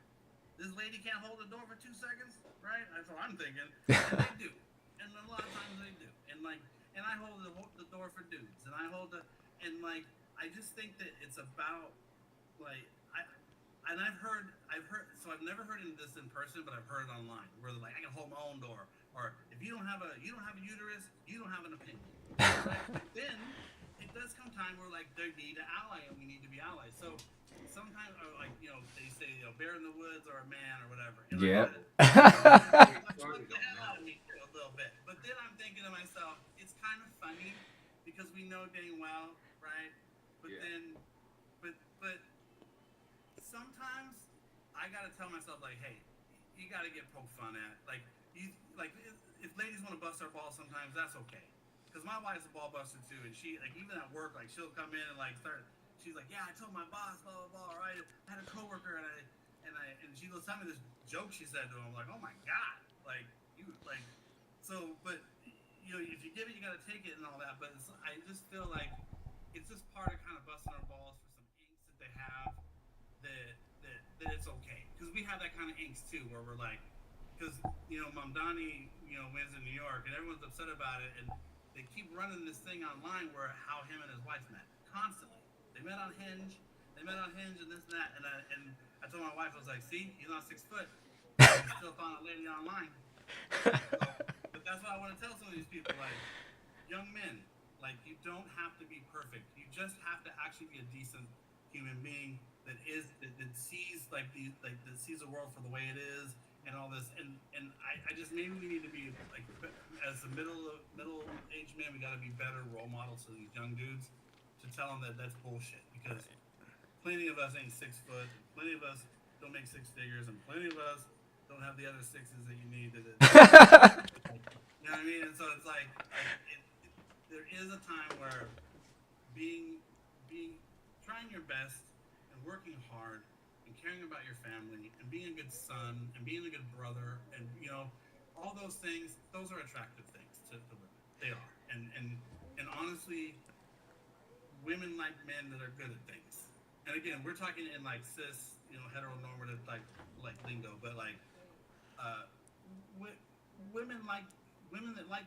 This lady can't hold the door for 2 seconds, right? That's what I'm thinking, and they do, and a lot of times they do, and I hold the door for dudes, and I hold and like, I just think that it's about like and so I've never heard this in person, but I've heard it online where they're like, I can hold my own door, or if you don't have a uterus, you don't have an opinion, right? But then it does come time where like they need an ally and we need to be allies. So sometimes, or like they say bear in the woods or a man or whatever. And Yep. put the hell out of me a little bit. But then I'm thinking to myself, it's kind of funny because we know dang well, right? But then, but sometimes I gotta tell myself like, hey, you gotta get poked fun at. Like if ladies want to bust our balls sometimes, that's okay. Because my wife's a ball buster too, and she like even at work, like she'll come in and like start. She's like, yeah, I told my boss, blah blah blah. Right? I had a coworker and she was telling me this joke she said to him. I'm like, oh my god, like you like so. But if you give it, you gotta take it and all that. But I just feel like it's just part of kind of busting our balls for some angst that they have that it's okay because we have that kind of angst too where we're like because Mamdani wins in New York and everyone's upset about it and they keep running this thing online where how him and his wife met constantly. They met on Hinge and this and that and I told my wife I was like, see, he's not 6 foot, he still found a lady online. So, but that's what I want to tell some of these people, like young men, like you don't have to be perfect, you just have to actually be a decent human being that sees that sees the world for the way it is and all this and I just maybe we need to be like as a middle aged man we got to be better role models to these young dudes to tell them that that's bullshit because plenty of us ain't 6 foot, plenty of us don't make 6 figures, and plenty of us don't have the other sixes that you need you know what I mean? And so it's like there is a time where being trying your best and working hard and caring about your family and being a good son and being a good brother and all those things, those are attractive things to women. They are. And honestly, women like men that are good at things. And again, we're talking in like cis, heteronormative like lingo, but like women that like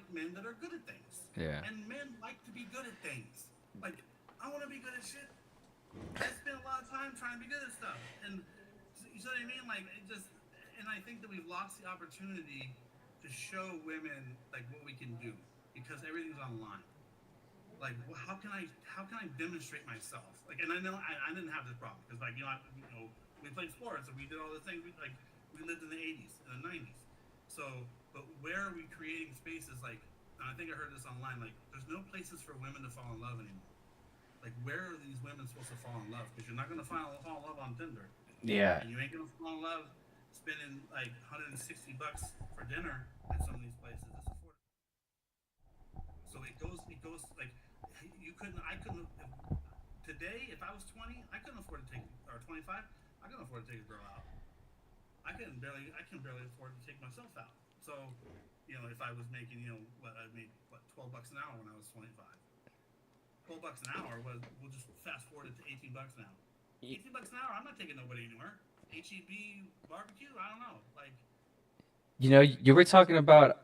men that are good at things. Yeah. And men like to be good at things. Like, I want to be good at shit. I spend a lot of time trying to be good at stuff. And you know what I mean? Like, and I think that we've lost the opportunity to show women, like, what we can do. Because everything's online. Like, well, how can I demonstrate myself? Like, and I know I didn't have this problem. Because, like, we played sports and we did all the things. We lived in the 80s and the 90s. So, but where are we creating spaces like, and I think I heard this online, like, there's no places for women to fall in love anymore. Like, where are these women supposed to fall in love? Because you're not going to fall in love on Tinder. Yeah. And you ain't going to fall in love spending, like, $160 for dinner at some of these places. It's affordable. So it goes, like, today, if I was 20, I couldn't afford to take, or 25, I couldn't afford to take a girl out. I can barely afford to take myself out. So, if I was making, I made $12 an hour when I was 25. $12 an hour we'll just fast forward it to $18 an hour. $18 an hour, I'm not taking nobody anywhere. HEB barbecue, I don't know. Like, You were talking about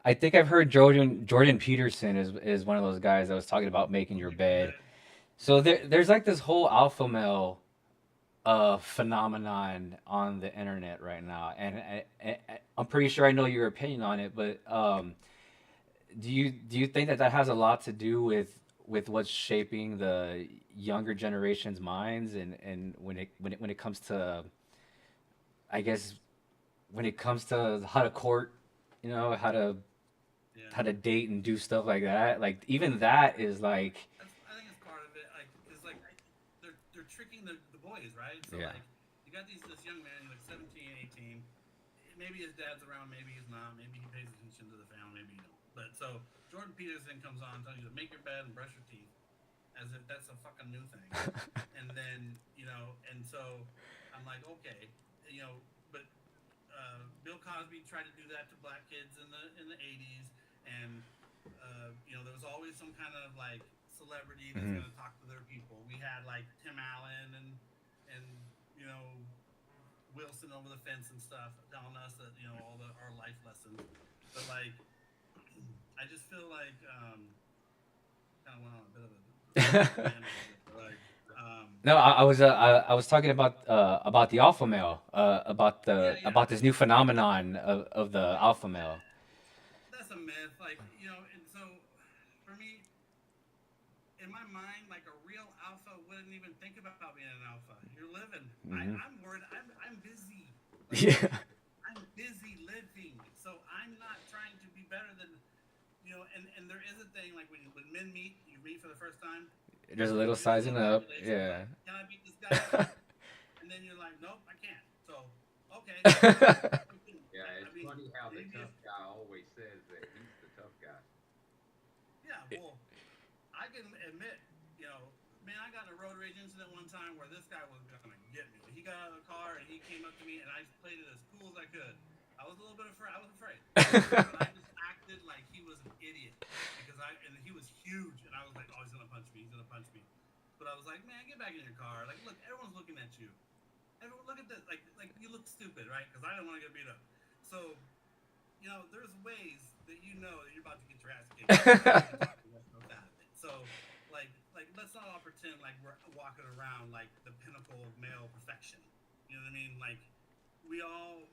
I think I've heard Jordan Peterson is one of those guys that was talking about making your bed. So there's like this whole alpha male phenomenon on the internet right now, and I'm pretty sure I know your opinion on it, but do you think that has a lot to do with what's shaping the younger generation's minds and when it comes to, I guess, when it comes to how to court, how to date and do stuff like that, like even that is like, I think it's part of it, like, because like they're tricking the boys, right? So yeah. like you got this young man, like 17, 18. Maybe his dad's around, maybe he's not. Maybe he pays attention to the family, maybe he don't. But so Jordan Peterson comes on, telling you to make your bed and brush your teeth, as if that's a fucking new thing. And then and so I'm like, okay, but Bill Cosby tried to do that to black kids in the 80s, and there was always some kind of like celebrity that's Hmm. going to talk to their people. We had like Tim Allen and you know Wilson over the fence and stuff, telling us that all our life lessons. But like, I just feel like kind of went on a bit of a rant over it. But like, No, I was talking about the alpha male, yeah, yeah, about this new phenomenon of the right. alpha male. That's a myth, like and so for me, in my mind, like a real alpha wouldn't even think about being an alpha. You're living. Hmm. I'm worried. I'm busy. Like Yeah. I'm busy living, so I'm not trying to be better than And there is a thing like when men meet, you meet for the first time. There's a You little do the sizing little up. calculation, Yeah. like, can I beat this guy? And then you're like, nope, I can't. So okay, Yeah, I it's mean, funny how the maybe if tough guy always says that he's the tough guy. yeah, well, I can admit, man, I got in a road rage incident one time where this guy was gonna get me. He got out of the car and he came up to me and I played it as cool as I could. I was a little bit afraid. I was afraid, but I just acted like he was an idiot and he was huge and I was like, oh, he's gonna punch me. He's gonna punch me. But I was like, man, get back in your car. Like, look, everyone's looking at you. Everyone, look at this. Like you look stupid, right? Because I didn't want to get beat up. So there's ways that that you're about to get your ass kicked, and you can talk the rest of out of it. So, let's not all pretend like we're walking around like the pinnacle of male perfection. You know what I mean? Like, we all,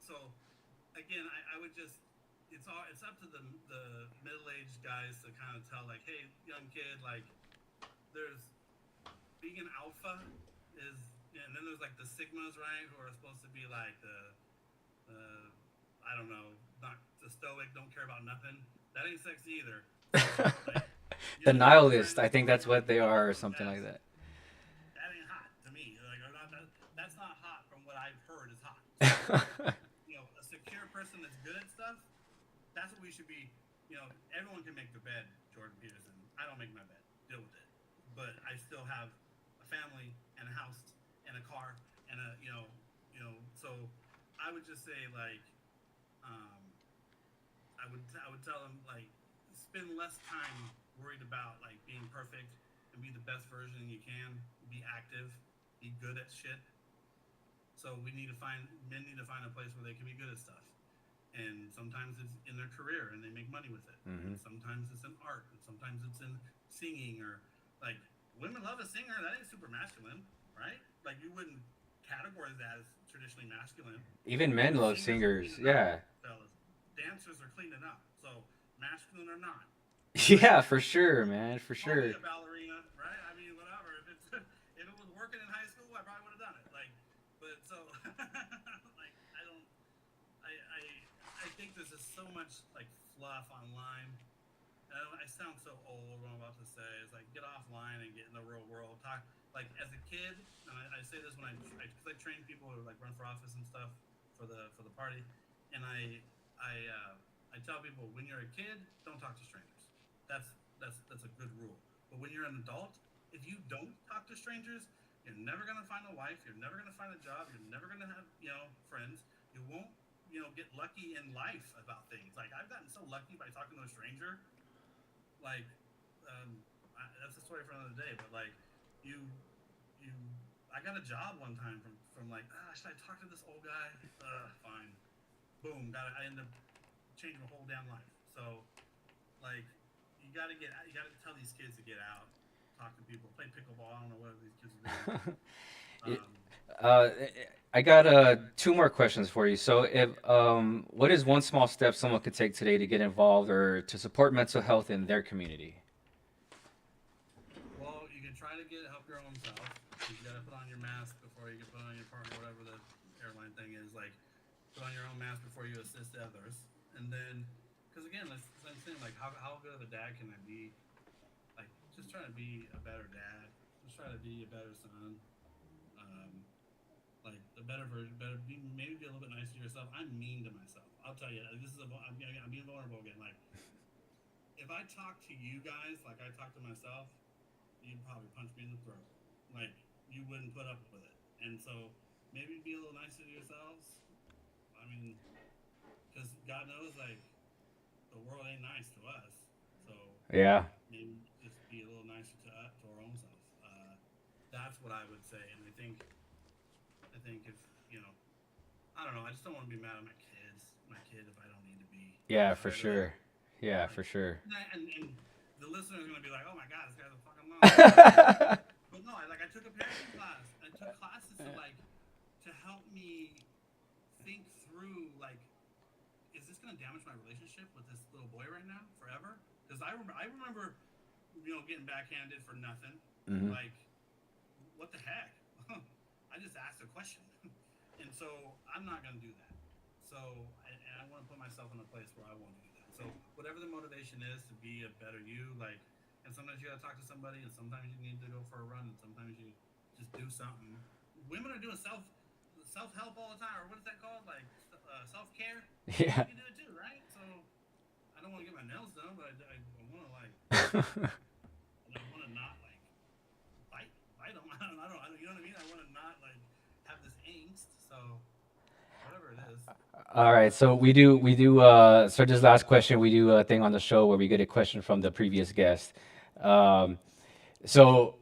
So, again, I would just, it's up to the middle aged guys to kind of tell like, hey, young kid, like, there's being an alpha is, and then there's like the sigmas, right, who are supposed to be like the I don't know, not the stoic, don't care about nothing. That ain't sexy either. So like, The you're trying nihilist. to I think that's what they keep are, up or with something like that. that ain't hot to me. Like, or not, that's not hot from what I've heard is hot. So a secure person that's good at stuff, that's what we should be. Everyone can make their bed, Jordan Peterson. I don't make my bed. Deal with it. But I still have a family and a house and a car and so I would just say like um, I would tell them like spend less time worried about like being perfect and be the best version you can. Be active, be good at shit. So men need to find a place where they can be good at stuff. And sometimes it's in their career and they make money with it. Hmm. And sometimes it's in art, and sometimes it's in singing or like women love a singer. That ain't super masculine, right? Like you wouldn't categorize that as traditionally masculine. Even men love Singers are singers. cleaning up, Yeah. fellas. Dancers are cleaning up. So masculine or not, right? Yeah, for sure, man. For Call me sure. a ballerina, right? I mean, whatever. If it was working in high school, I probably would have done it. Like, but so like I don't. I think there's just so much like fluff online. I sound so old. What I'm about to say is like get offline and get in the real world. Talk like as a kid, and I say this when because I train people who like run for office and stuff for the party, and I tell people when you're a kid, don't talk to strangers. That's a good rule. But when you're an adult, if you don't talk to strangers, you're never gonna find a wife. You're never gonna find a job. You're never gonna have friends. You won't get lucky in life about things. Like I've gotten so lucky by talking to a stranger. Like that's a story for another day. But like you you I got a job one time from like should I talk to this old guy? Fine. Boom. I ended up changing my whole damn life. So like you gotta tell these kids to get out, talk to people, play pickleball. I don't know what these kids are doing. It- Um, uh, I got two more questions for you. So, if what is one small step someone could take today to get involved or to support mental health in their community? well, you can try to help your own self. You gotta put on your mask before you can put on your partner, whatever the airline thing is. Like, put on your own mask before you assist others. And then, because again, that's the same thing. Like, how good of a dad can I be? Like, just try to be a better dad. Just try to be a better son. Um, like the better version, maybe be a little bit nicer to yourself. I'm mean to myself. I'll tell you, I'm being vulnerable again. Like, if I talk to you guys like I talk to myself, you'd probably punch me in the throat. Like, you wouldn't put up with it. And so, maybe be a little nicer to yourselves. I mean, because God knows, like, the world ain't nice to us. So Yeah. maybe just be a little nicer to our own selves. That's what I would say. And I think if, you know, I don't know, I just don't want to be mad at my kid, if I don't need to be Yeah, for tired of it. sure. Yeah, Like, for sure. and the listener is going to be like, oh my God, this guy's a fucking lunatic. But no, I took a parenting class. I took classes to help me think through, like, is this going to damage my relationship with this little boy right now forever? Because I remember, getting backhanded for nothing. Hmm. Like, what the heck? I just asked a question, and so I'm not going to do that. So and I want to put myself in a place where I won't do that. So whatever the motivation is to be a better you, like, and sometimes you got to talk to somebody, and sometimes you need to go for a run, and sometimes you just do something. Women are doing self help all the time, or what is that called? Like, self care. Yeah. You can do it too, right? So I don't want to get my nails done, but I want to, like, I want to not, like, bite them. I don't. You know what I mean? I want to not, like, have this angst. So whatever it is. All right, so so just last question, we do a thing on the show where we get a question from the previous guest. Um, so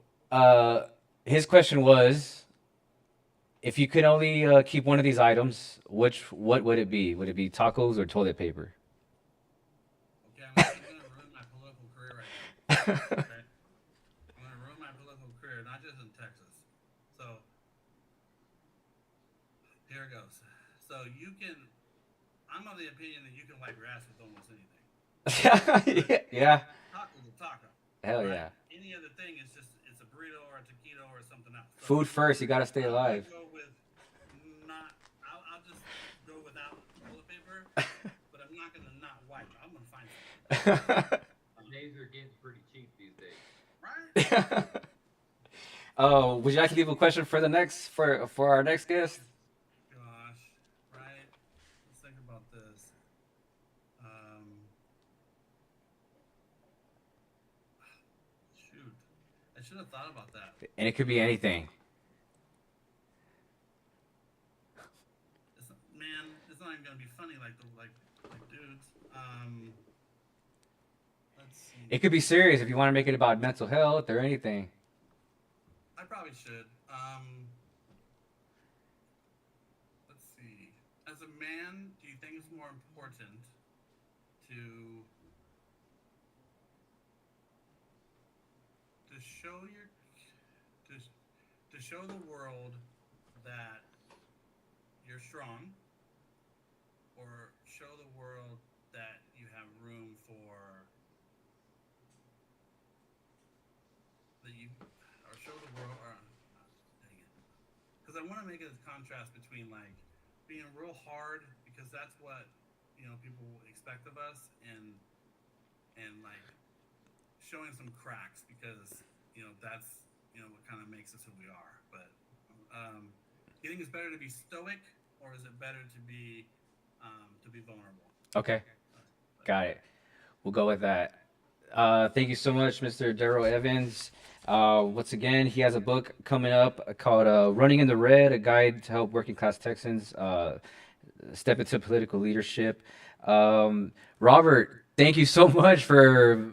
his question was, if you could only keep one of these items, what would it be? Would it be tacos or toilet paper? Okay, I'm going to ruin my political career right now. Okay, I'm going to ruin my political career, not just in Texas. So here it goes. So I'm of the opinion that you can wipe your ass with almost anything. Yeah. Taco's a taco. Hell Right? yeah. Any other thing is it's a burrito or a taquito or something else. So Food first, you gotta stay I'm alive. gonna go with not. I'll just go without toilet paper, but I'm not gonna not wipe. I'm gonna find something. Days are getting pretty cheap these days. Right? Oh, would you like to leave a question for for our next guest? Gosh, right? Let's think about this. Shoot, I should have thought about that. And it could be anything. It's not even gonna be funny like dudes. Let's see. It could be serious if you want to make it about mental health or anything. I probably should. Let's see. As a man, do you think it's more important to show to show the world that you're strong, or show the world that you have room for or show the world, or dang it, because I want to make a contrast between, like, being real hard, because that's what people expect of us, and like showing some cracks, because that's what kind of makes us who we are. But do you think it's better to be stoic, or is it better to be vulnerable? Okay, got it. We'll go with that. Thank you so much, Mr. Darrel Evans. Once again, he has a book coming up called Running in the Red, a guide to help working class Texans step into political leadership. Robert, thank you so much for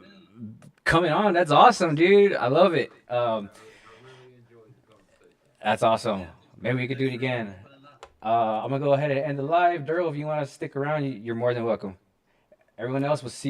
coming on. That's awesome, dude. I love it. I really enjoyed the conversation. That's awesome. Maybe we could do it again. I'm going to go ahead and end the live. Darrel, if you want to stick around, you're more than welcome. Everyone else, we'll see y'all.